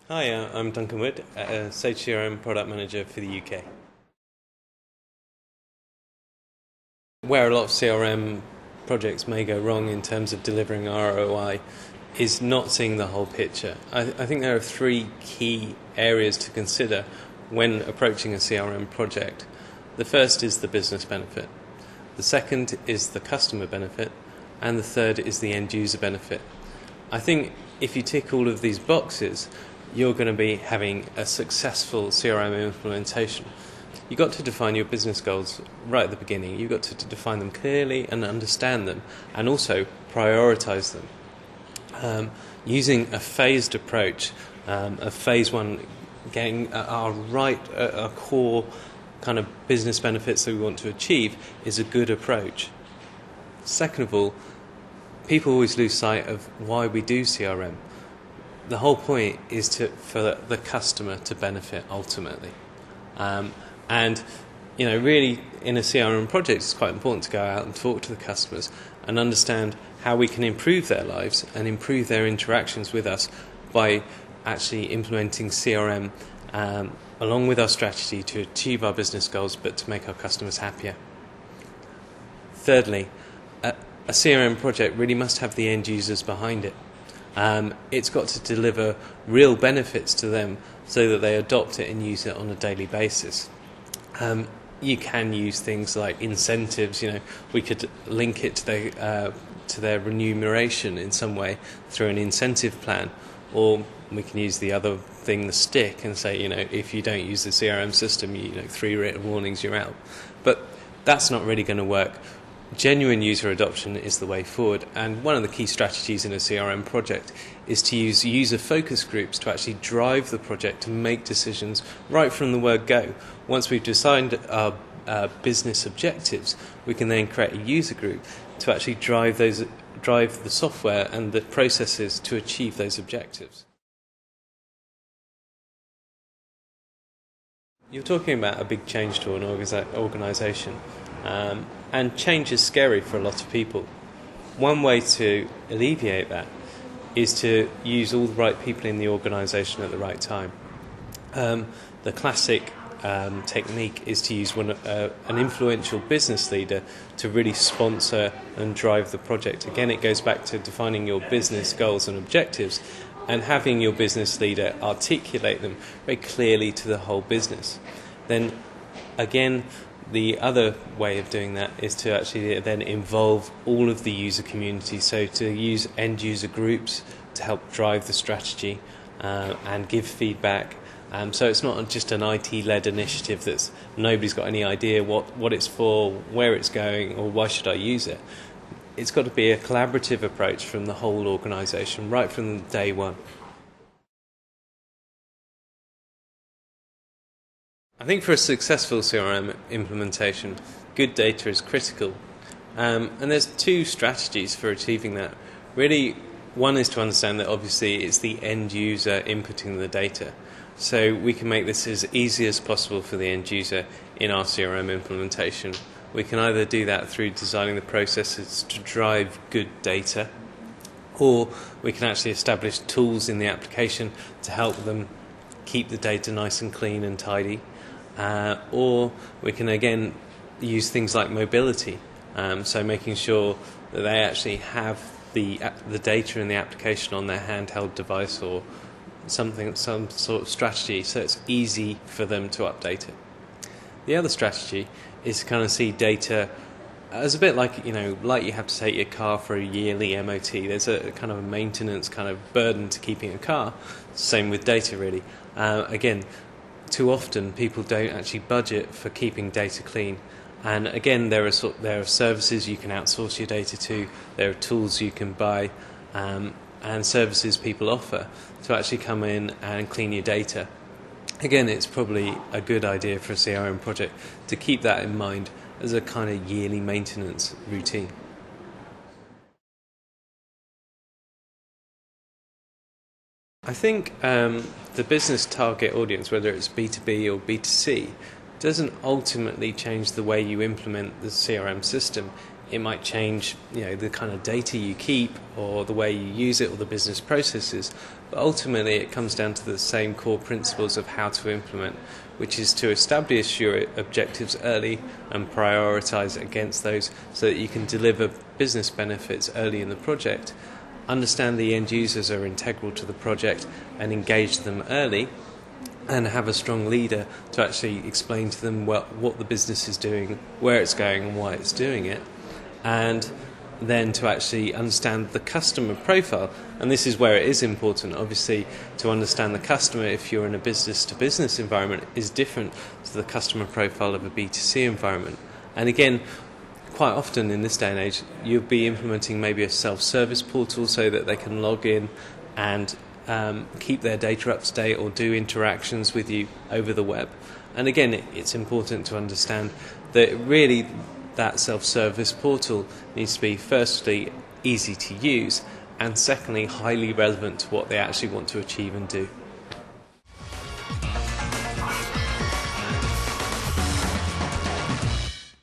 Hi, I'm Duncan Wood, Sage+CRM Product Manager for the UK. Where a lot of CRM projects may go wrong in terms of delivering ROI is not seeing the whole picture. I think there are three key areas to consider when approaching a CRM project. The first is the business benefit, the second is the customer benefit, and the third is the end user benefit. I think if you tick all of these boxes, you're going to be having a successful CRM implementation. You've got to define your business goals right at the beginning. You've got to define them clearly and understand them, and also prioritize them. Using a phased approach, a phase one, getting our core kind of business benefits that we want to achieve is a good approach. Second of all, people always lose sight of why we do CRM. The whole point is for the customer to benefit ultimately. And really in a CRM project it's quite important to go out and talk to the customers and understand how we can improve their lives and improve their interactions with us by actually implementing CRM along with our strategy to achieve our business goals but to make our customers happier. Thirdly, a CRM project really must have the end users behind it. It's got to deliver real benefits to them so that they adopt it and use it on a daily basis. You can use things like incentives. We could link it to their remuneration in some way through an incentive plan, or we can use the other thing, the stick, and say, if you don't use the CRM system, 3 written warnings, you're out. But that's not really going to work. Genuine user adoption is the way forward, and one of the key strategies in a CRM project is to use user focus groups to actually drive the project to make decisions right from the word go. Once we've defined our business objectives, we can then create a user group to actually drive the software and the processes to achieve those objectives. You're talking about a big change to an organisation. And change is scary for a lot of people. One way to alleviate that is to use all the right people in the organisation at the right time. The classic technique is to use an influential business leader to really sponsor and drive the project. Again, it goes back to defining your business goals and objectives and having your business leader articulate them very clearly to the whole business. Then, again, the other way of doing that is to actually then involve all of the user community, so to use end user groups to help drive the strategy and give feedback. So it's not just an IT-led initiative that's nobody's got any idea what it's for, where it's going, or why should I use it. It's got to be a collaborative approach from the whole organisation, right from day one. I think for a successful CRM implementation, good data is critical. And there's two strategies for achieving that. Really, one is to understand that obviously it's the end user inputting the data. So we can make this as easy as possible for the end user in our CRM implementation. We can either do that through designing the processes to drive good data, or we can actually establish tools in the application to help them keep the data nice and clean and tidy. Or we can again use things like mobility, so making sure that they actually have the data in the application on their handheld device or some sort of strategy so it's easy for them to update it. The other strategy is to kind of see data as a bit like you have to take your car for a yearly MOT. There's a kind of a maintenance kind of burden to keeping a car. Same with data really. Again, too often people don't actually budget for keeping data clean, and again there are services you can outsource your data to, there are tools you can buy, and services people offer to actually come in and clean your data. Again, it's probably a good idea for a CRM project to keep that in mind as a kind of yearly maintenance routine. I think the business target audience, whether it's B2B or B2C, doesn't ultimately change the way you implement the CRM system. it might change, the kind of data you keep or the way you use it or the business processes. But ultimately, it comes down to the same core principles of how to implement, which is to establish your objectives early and prioritize against those so that you can deliver business benefits early in the project, understand the end users are integral to the project and engage them early, and have a strong leader to actually explain to them what the business is doing, where it's going and why it's doing it, and then to actually understand the customer profile. And this is where it is important, obviously, to understand the customer if you're in a business-to-business environment is different to the customer profile of a B2C environment. And again, quite often in this day and age, you'll be implementing maybe a self-service portal so that they can log in and keep their data up to date or do interactions with you over the web. And again, it's important to understand that really that self-service portal needs to be firstly easy to use and secondly highly relevant to what they actually want to achieve and do.